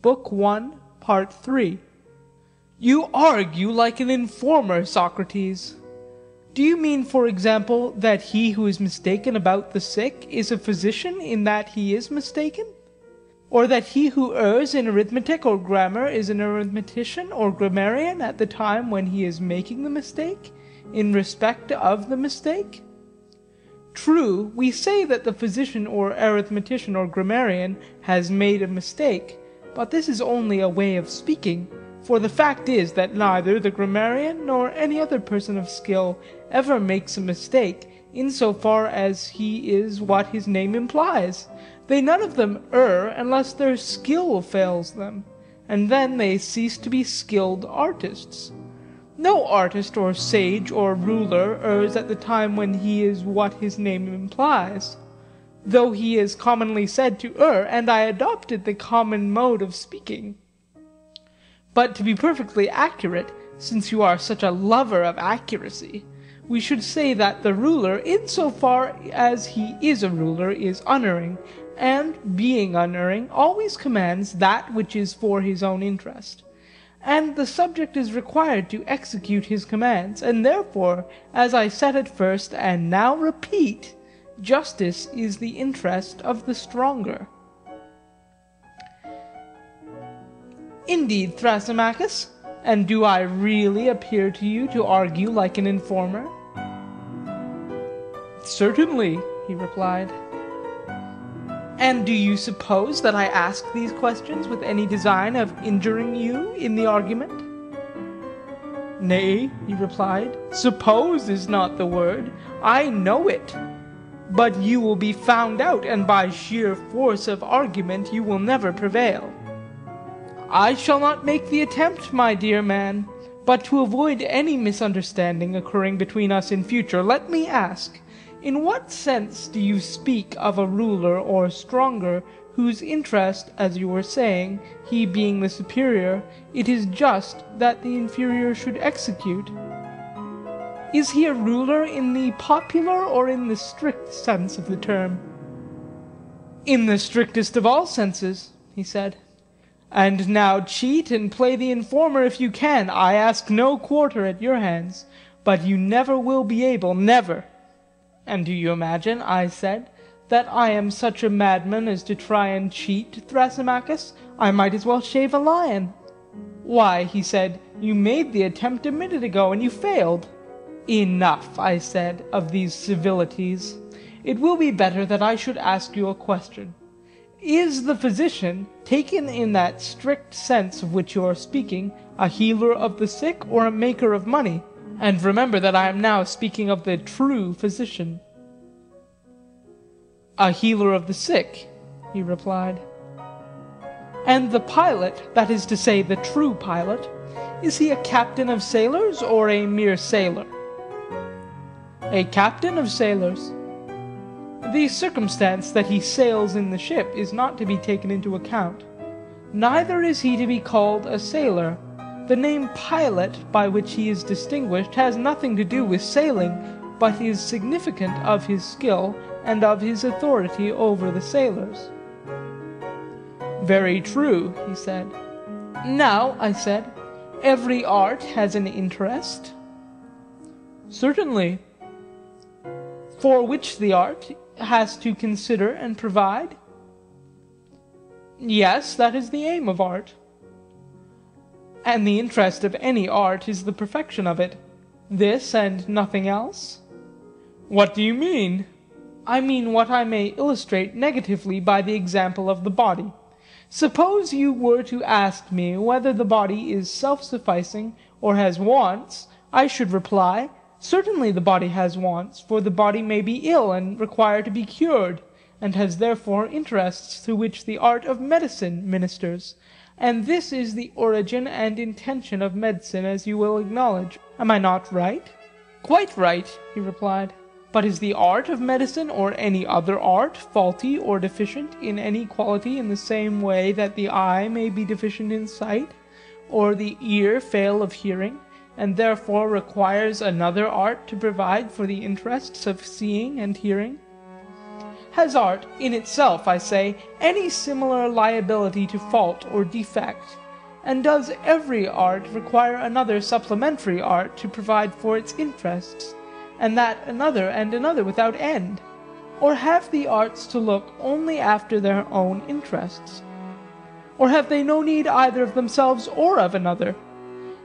Book 1, Part 3. You argue like an informer, Socrates. Do you mean, for example, that he who is mistaken about the sick is a physician in that he is mistaken? Or that he who errs in arithmetic or grammar is an arithmetician or grammarian at the time when he is making the mistake, in respect of the mistake? True, we say that the physician or arithmetician or grammarian has made a mistake, but this is only a way of speaking, for the fact is that neither the grammarian nor any other person of skill ever makes a mistake, in so far as he is what his name implies. They none of them err unless their skill fails them, and then they cease to be skilled artists. No artist or sage or ruler errs at the time when he is what his name implies, though he is commonly said to err, and I adopted the common mode of speaking. But to be perfectly accurate, since you are such a lover of accuracy, we should say that the ruler, in so far as he is a ruler, is unerring, and, being unerring, always commands that which is for his own interest. And the subject is required to execute his commands, and therefore, as I said at first and now repeat, justice is the interest of the stronger. Indeed, Thrasymachus, and do I really appear to you to argue like an informer? Certainly, he replied. And do you suppose that I ask these questions with any design of injuring you in the argument? Nay, he replied, suppose is not the word. I know it. But you will be found out, and by sheer force of argument you will never prevail. I shall not make the attempt, my dear man, but to avoid any misunderstanding occurring between us in future, let me ask, in what sense do you speak of a ruler or stronger, whose interest, as you were saying, he being the superior, it is just that the inferior should execute? Is he a ruler in the popular or in the strict sense of the term? In the strictest of all senses, he said. And now cheat and play the informer if you can. I ask no quarter at your hands, but you never will be able, never. And do you imagine, I said, that I am such a madman as to try and cheat, Thrasymachus? I might as well shave a lion. Why, he said, you made the attempt a minute ago, and you failed. Enough, I said, of these civilities. It will be better that I should ask you a question. Is the physician, taken in that strict sense of which you are speaking, a healer of the sick or a maker of money? And remember that I am now speaking of the true physician. A healer of the sick, he replied. And the pilot, that is to say the true pilot, is he a captain of sailors or a mere sailor? A captain of sailors. The circumstance that he sails in the ship is not to be taken into account. Neither is he to be called a sailor. The name pilot, by which he is distinguished, has nothing to do with sailing, but is significant of his skill and of his authority over the sailors. Very true, he said. Now, I said, every art has an interest. Certainly. For which the art has to consider and provide? Yes, that is the aim of art. And the interest of any art is the perfection of it. This and nothing else? What do you mean? I mean what I may illustrate negatively by the example of the body. Suppose you were to ask me whether the body is self-sufficing or has wants, I should reply, certainly the body has wants, for the body may be ill and require to be cured, and has therefore interests through which the art of medicine ministers. And this is the origin and intention of medicine, as you will acknowledge. Am I not right? Quite right, he replied. But is the art of medicine or any other art faulty or deficient in any quality in the same way that the eye may be deficient in sight, or the ear fail of hearing, and therefore requires another art to provide for the interests of seeing and hearing? Has art, in itself, I say, any similar liability to fault or defect? And does every art require another supplementary art to provide for its interests, and that another and another without end? Or have the arts to look only after their own interests? Or have they no need either of themselves or of another?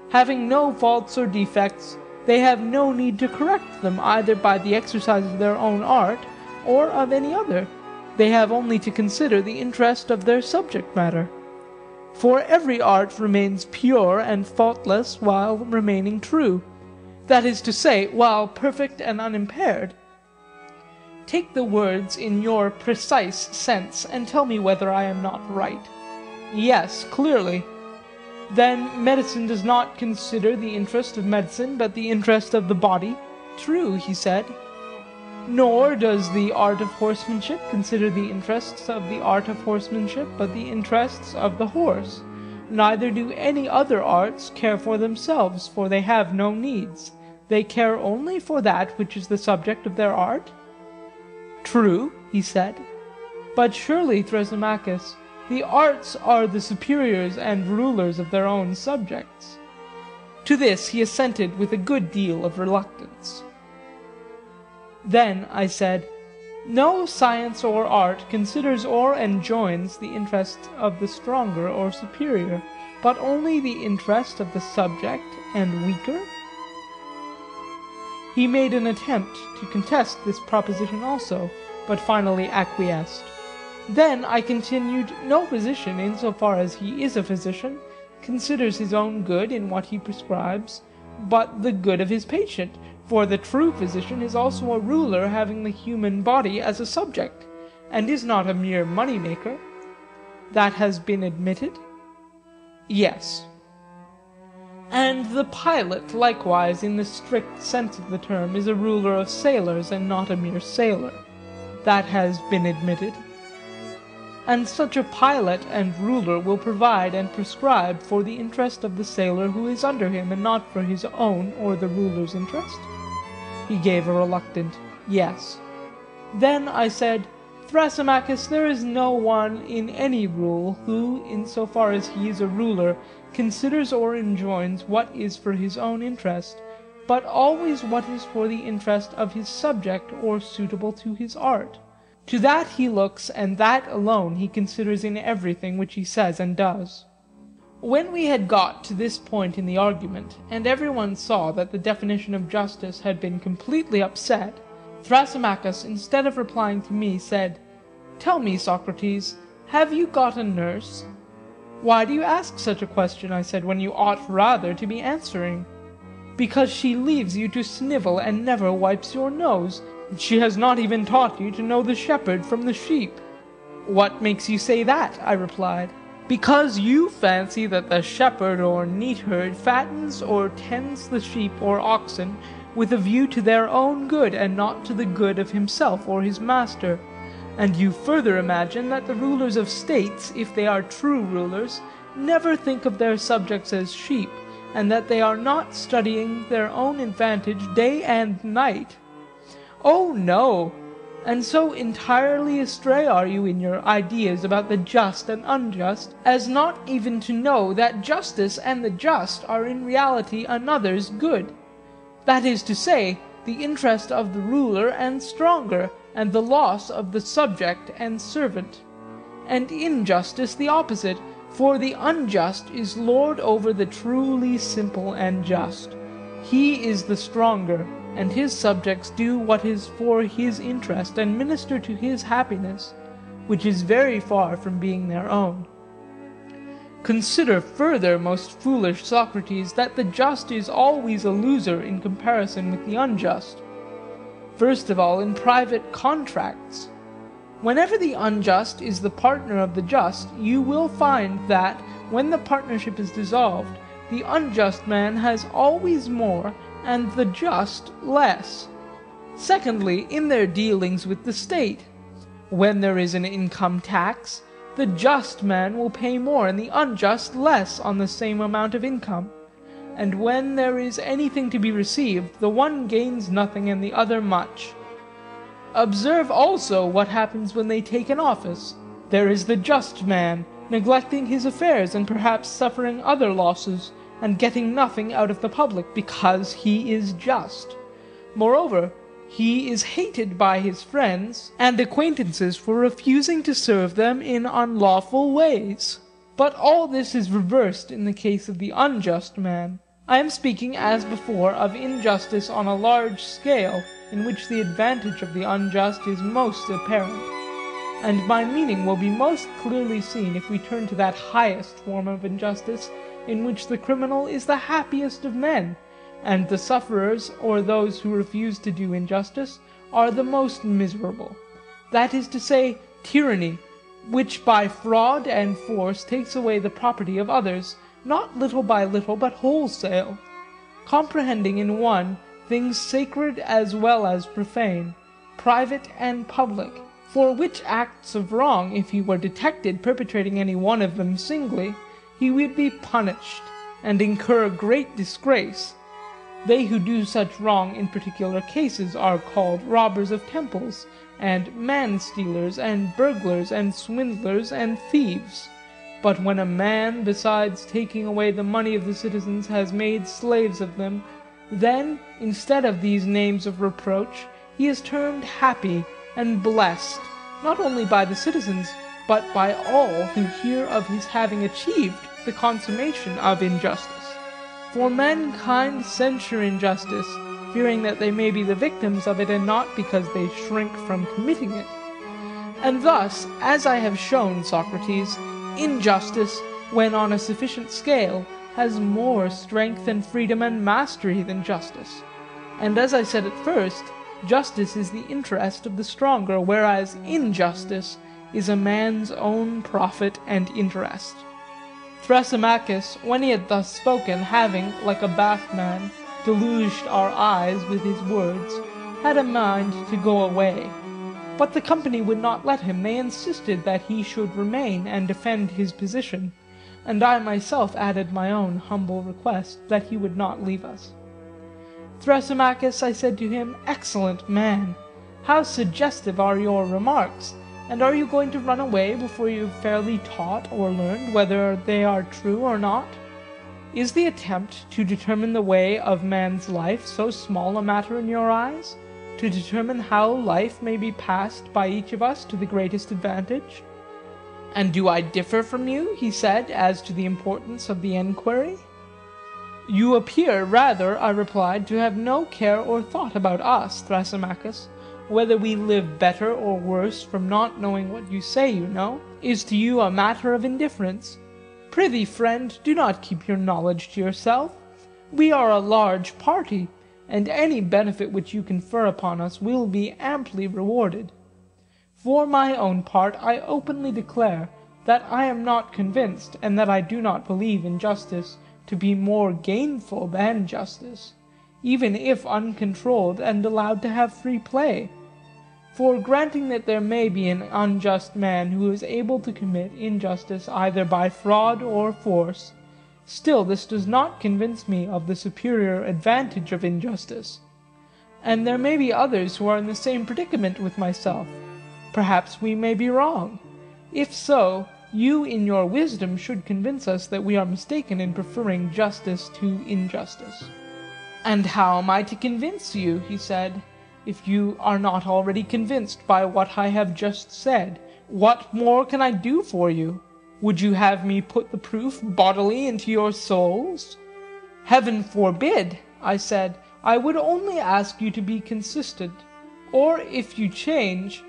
Having no faults or defects, they have no need to correct them either by the exercise of their own art or of any other. They have only to consider the interest of their subject matter. For every art remains pure and faultless while remaining true, that is to say, while perfect and unimpaired. Take the words in your precise sense, and tell me whether I am not right. Yes, clearly. Then medicine does not consider the interest of medicine, but the interest of the body? True, he said. Nor does the art of horsemanship consider the interests of the art of horsemanship, but the interests of the horse. Neither do any other arts care for themselves, for they have no needs. They care only for that which is the subject of their art? True, he said. But surely, Thrasymachus, the arts are the superiors and rulers of their own subjects. To this he assented with a good deal of reluctance. Then, I said, no science or art considers or enjoins the interest of the stronger or superior, but only the interest of the subject and weaker? He made an attempt to contest this proposition also, but finally acquiesced. Then, I continued, no physician, in so far as he is a physician, considers his own good in what he prescribes, but the good of his patient, for the true physician is also a ruler having the human body as a subject, and is not a mere money-maker. That has been admitted? Yes. And the pilot, likewise, in the strict sense of the term, is a ruler of sailors, and not a mere sailor. That has been admitted. And such a pilot and ruler will provide and prescribe for the interest of the sailor who is under him, and not for his own or the ruler's interest? He gave a reluctant yes. Then I said, Thrasymachus, there is no one in any rule who, in so far as he is a ruler, considers or enjoins what is for his own interest, but always what is for the interest of his subject or suitable to his art. To that he looks, and that alone he considers in everything which he says and does. When we had got to this point in the argument, and everyone saw that the definition of justice had been completely upset, Thrasymachus, instead of replying to me, said, Tell me, Socrates, have you got a nurse? Why do you ask such a question, I said, when you ought rather to be answering? Because she leaves you to snivel and never wipes your nose. She has not even taught you to know the shepherd from the sheep. What makes you say that? I replied. Because you fancy that the shepherd or neatherd fattens or tends the sheep or oxen with a view to their own good and not to the good of himself or his master. And you further imagine that the rulers of states, if they are true rulers, never think of their subjects as sheep, and that they are not studying their own advantage day and night. Oh no! And so entirely astray are you in your ideas about the just and unjust, as not even to know that justice and the just are in reality another's good. That is to say, the interest of the ruler and stronger, and the loss of the subject and servant. And injustice the opposite, for the unjust is lord over the truly simple and just. He is the stronger, and his subjects do what is for his interest and minister to his happiness, which is very far from being their own. Consider further, most foolish Socrates, that the just is always a loser in comparison with the unjust. First of all, in private contracts. Whenever the unjust is the partner of the just, you will find that, when the partnership is dissolved, the unjust man has always more, and the just less. Secondly, in their dealings with the state. When there is an income tax, the just man will pay more and the unjust less on the same amount of income. And when there is anything to be received, the one gains nothing and the other much. Observe also what happens when they take an office. There is the just man, neglecting his affairs and perhaps suffering other losses, and getting nothing out of the public because he is just. Moreover, he is hated by his friends and acquaintances for refusing to serve them in unlawful ways. But all this is reversed in the case of the unjust man. I am speaking, as before, of injustice on a large scale, in which the advantage of the unjust is most apparent. And my meaning will be most clearly seen if we turn to that highest form of injustice, in which the criminal is the happiest of men, and the sufferers, or those who refuse to do injustice, are the most miserable. That is to say, tyranny, which by fraud and force takes away the property of others, not little by little, but wholesale, comprehending in one things sacred as well as profane, private and public, for which acts of wrong, if he were detected perpetrating any one of them singly, he would be punished, and incur great disgrace. They who do such wrong in particular cases are called robbers of temples, and man-stealers, and burglars, and swindlers, and thieves. But when a man, besides taking away the money of the citizens, has made slaves of them, then, instead of these names of reproach, he is termed happy and blessed, not only by the citizens, but by all who hear of his having achieved the consummation of injustice. For mankind censure injustice, fearing that they may be the victims of it, and not because they shrink from committing it. And thus, as I have shown, Socrates, injustice, when on a sufficient scale, has more strength and freedom and mastery than justice. And as I said at first, justice is the interest of the stronger, whereas injustice is a man's own profit and interest. Thrasymachus, when he had thus spoken, having, like a bathman, deluged our eyes with his words, had a mind to go away. But the company would not let him. They insisted that he should remain and defend his position, and I myself added my own humble request that he would not leave us. Thrasymachus, I said to him, excellent man, how suggestive are your remarks, and are you going to run away before you have fairly taught or learned whether they are true or not? Is the attempt to determine the way of man's life so small a matter in your eyes? To determine how life may be passed by each of us to the greatest advantage? And do I differ from you, he said, as to the importance of the enquiry? You appear rather, I replied, to have no care or thought about us, Thrasymachus. Whether we live better or worse from not knowing what you say you know, is to you a matter of indifference. Prithee, friend, do not keep your knowledge to yourself. We are a large party, and any benefit which you confer upon us will be amply rewarded. For my own part, I openly declare that I am not convinced, and that I do not believe injustice to be more gainful than justice, even if uncontrolled and allowed to have free play. For granting that there may be an unjust man who is able to commit injustice either by fraud or force, still this does not convince me of the superior advantage of injustice. And there may be others who are in the same predicament with myself. Perhaps we may be wrong. If so, you in your wisdom should convince us that we are mistaken in preferring justice to injustice. And how am I to convince you, he said, if you are not already convinced by what I have just said? What more can I do for you? Would you have me put the proof bodily into your souls? Heaven forbid, I said. I would only ask you to be consistent. Or if you change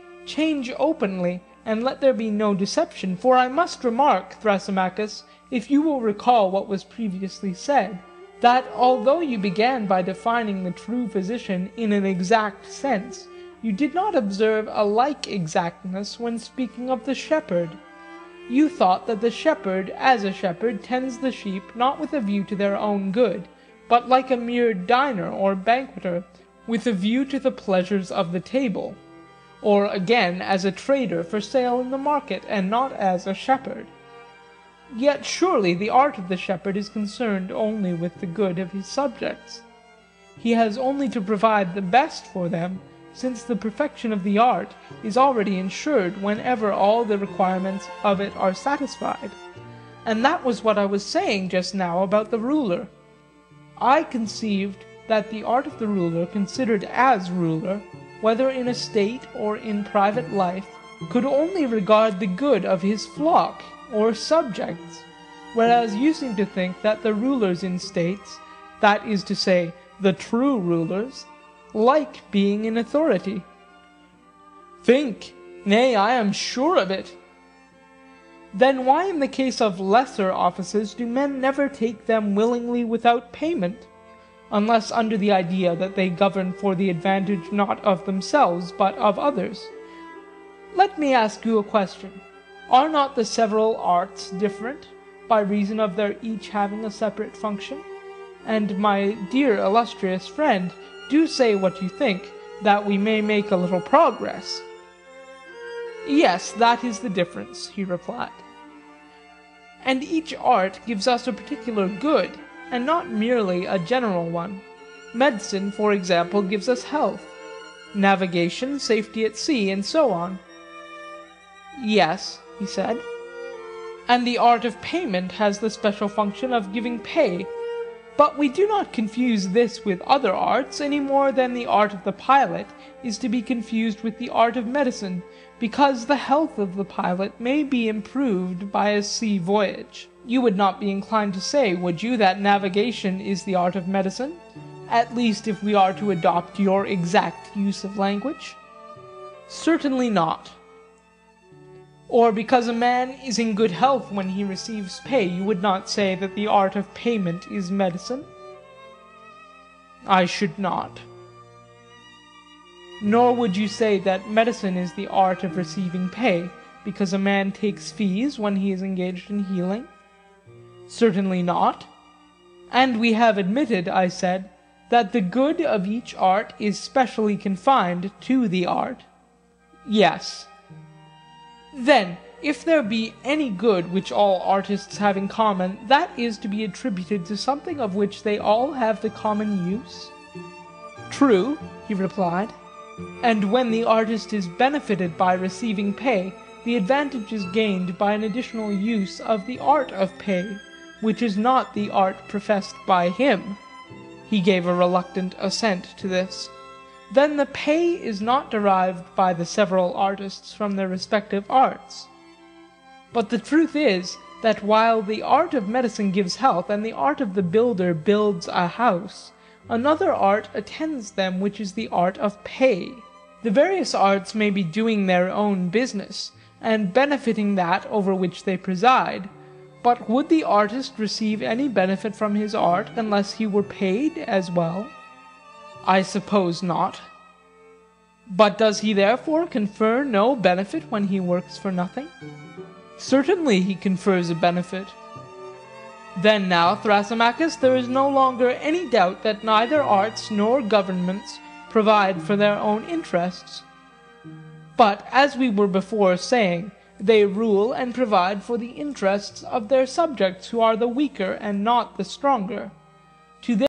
openly, and let there be no deception. For I must remark, Thrasymachus, if you will recall what was previously said, that although you began by defining the true physician in an exact sense, you did not observe a like exactness when speaking of the shepherd. You thought that the shepherd, as a shepherd, tends the sheep not with a view to their own good, but like a mere diner or banqueter, with a view to the pleasures of the table, or again as a trader for sale in the market, and not as a shepherd. Yet surely the art of the shepherd is concerned only with the good of his subjects. He has only to provide the best for them, since the perfection of the art is already ensured whenever all the requirements of it are satisfied. And that was what I was saying just now about the ruler. I conceived that the art of the ruler, considered as ruler, whether in a state or in private life, could only regard the good of his flock or subjects, whereas you seem to think that the rulers in states, that is to say, the true rulers, like being in authority. Think, nay, I am sure of it. Then why in the case of lesser offices do men never take them willingly without payment, unless under the idea that they govern for the advantage not of themselves but of others? Let me ask you a question. Are not the several arts different, by reason of their each having a separate function? And my dear illustrious friend, do say what you think, that we may make a little progress. Yes, that is the difference, he replied. And each art gives us a particular good, and not merely a general one. Medicine, for example, gives us health, navigation, safety at sea, and so on. Yes, he said. And the art of payment has the special function of giving pay. But we do not confuse this with other arts any more than the art of the pilot is to be confused with the art of medicine, because the health of the pilot may be improved by a sea voyage. You would not be inclined to say, would you, that navigation is the art of medicine? At least if we are to adopt your exact use of language? Certainly not. Or because a man is in good health when he receives pay, you would not say that the art of payment is medicine? I should not. Nor would you say that medicine is the art of receiving pay, because a man takes fees when he is engaged in healing? Certainly not. And we have admitted, I said, that the good of each art is specially confined to the art. Yes. Then, if there be any good which all artists have in common, that is to be attributed to something of which they all have the common use? True, he replied. And when the artist is benefited by receiving pay, the advantage is gained by an additional use of the art of pay, which is not the art professed by him. He gave a reluctant assent to this. Then the pay is not derived by the several artists from their respective arts. But the truth is that while the art of medicine gives health, and the art of the builder builds a house, another art attends them which is the art of pay. The various arts may be doing their own business, and benefiting that over which they preside, but would the artist receive any benefit from his art unless he were paid as well? I suppose not. But does he therefore confer no benefit when he works for nothing? Certainly he confers a benefit. Then now, Thrasymachus, there is no longer any doubt that neither arts nor governments provide for their own interests. But, as we were before saying, they rule and provide for the interests of their subjects who are the weaker and not the stronger.